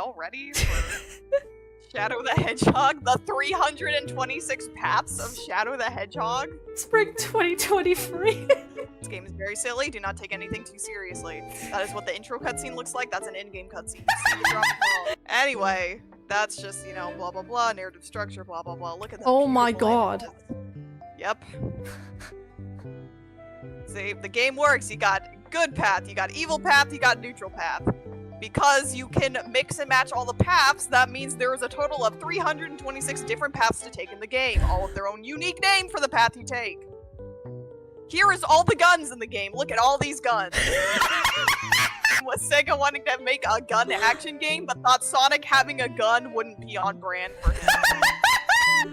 now? Ready for Shadow the Hedgehog? The 326 paths of Shadow the Hedgehog? Spring 2023. This game is very silly. Do not take anything too seriously. That is what the intro cutscene looks like. That's an in-game cutscene. Anyway, that's just, you know, blah blah blah, narrative structure, blah blah blah. Look at that. Oh my god. Yep. See, the game works. You got good path, you got evil path, you got neutral path. Because you can mix and match all the paths, that means there is a total of 326 different paths to take in the game, all with their own unique name for the path you take. Here is all the guns in the game. Look at all these guns. Was Sega wanting to make a gun action game, but thought Sonic having a gun wouldn't be on brand for him.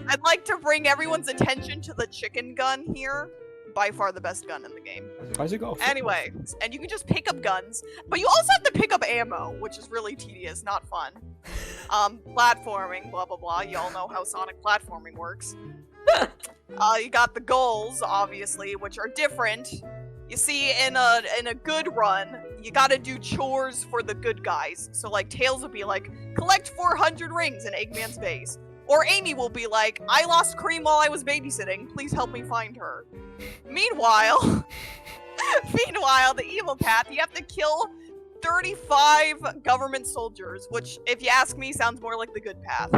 I'd like to bring everyone's attention to the chicken gun here. By far the best gun in the game. Anyway, and you can just pick up guns, but you also have to pick up ammo, which is really tedious, not fun. Platforming, blah blah blah. You all know how Sonic platforming works. You got the goals, obviously, which are different. You see, in a good run, you gotta do chores for the good guys. So like Tails would be like, collect 400 rings in Eggman's base. Or Amy will be like, I lost Cream while I was babysitting, please help me find her. Meanwhile, the evil path, you have to kill 35 government soldiers, which, if you ask me, sounds more like the good path.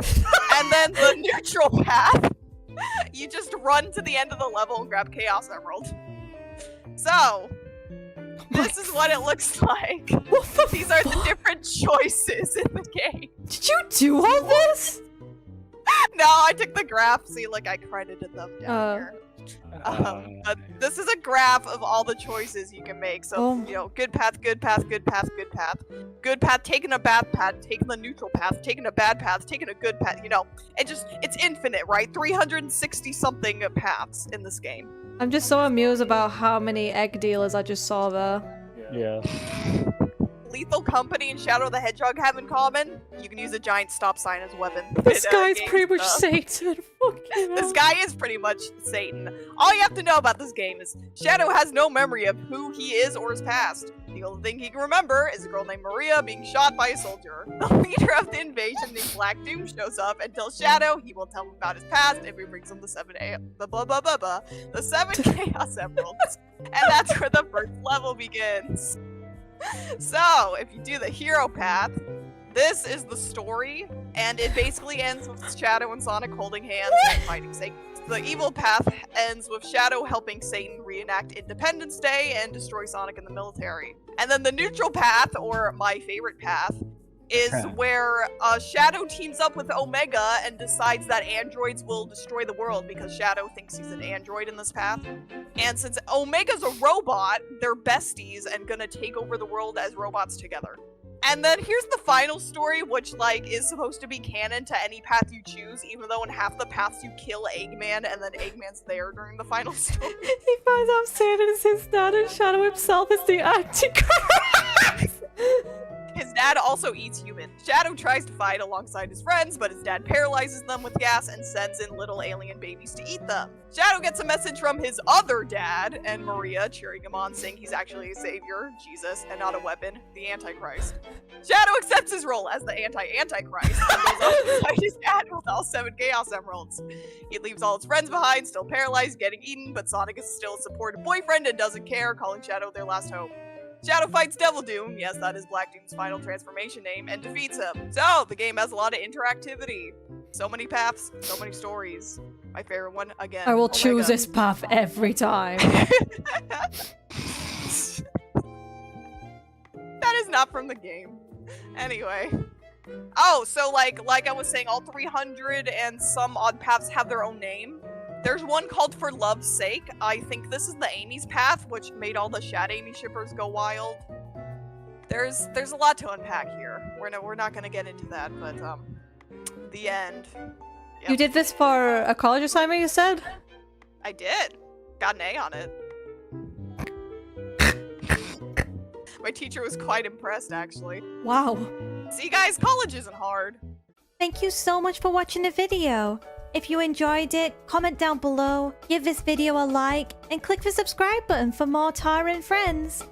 And then the neutral path, you just run to the end of the level and grab Chaos Emerald. So, this is what it looks like. These are the different choices in the game. Did you do all this? No, I took the graph. See, like, I credited them down here. But this is a graph of all the choices you can make. So, you know, good path, good path, good path, good path. Good path, taking a bad path, taking the neutral path, taking a bad path, taking a good path, you know. It's infinite, right? 360 something paths in this game. I'm just so amused about how many egg dealers I just saw there. Yeah. Lethal Company and Shadow the Hedgehog have in common, you can use a giant stop sign as a weapon. This guy's pretty much Satan. This guy is pretty much Satan. All you have to know about this game is Shadow has no memory of who he is or his past. The only thing he can remember is a girl named Maria being shot by a soldier. The leader of the invasion named Black Doom shows up and tells Shadow he will tell him about his past if he brings him the 7 Chaos Emeralds. And that's where the first level begins. So, if you do the hero path, this is the story, and it basically ends with Shadow and Sonic holding hands and fighting Satan. The evil path ends with Shadow helping Satan reenact Independence Day and destroy Sonic in the military. And then the neutral path, or my favorite path, is where Shadow teams up with Omega and decides that androids will destroy the world because Shadow thinks he's an android in this path. And since Omega's a robot, they're besties and gonna take over the world as robots together. And then here's the final story, which like is supposed to be canon to any path you choose, even though in half the paths you kill Eggman and then Eggman's there during the final story. He finds out Satan is his dad and Shadow himself is the Antichrist. His dad also eats humans. Shadow tries to fight alongside his friends, but his dad paralyzes them with gas and sends in little alien babies to eat them. Shadow gets a message from his other dad, and Maria cheering him on, saying he's actually a savior, Jesus, and not a weapon, the Antichrist. Shadow accepts his role as the Antichrist and goes off to fight his dad with all 7 Chaos Emeralds. He leaves all his friends behind, still paralyzed, getting eaten, but Sonic is still a supportive boyfriend and doesn't care, calling Shadow their last hope. Shadow fights Devil Doom, yes, that is Black Doom's final transformation name, and defeats him. So, the game has a lot of interactivity. So many paths, so many stories. My favorite one, again, I will choose this path every time. That is not from the game. Anyway. Oh, so like I was saying, all 300 and some odd paths have their own name. There's one called For Love's Sake. I think this is the Amy's path, which made all the Shad Amy shippers go wild. There's a lot to unpack here. We're not gonna get into that, but the end. Yep. You did this for a college assignment, you said? I did. Got an A on it. My teacher was quite impressed, actually. Wow. See, guys, college isn't hard. Thank you so much for watching the video. If you enjoyed it, comment down below, give this video a like, and click the subscribe button for more Tara and Friends.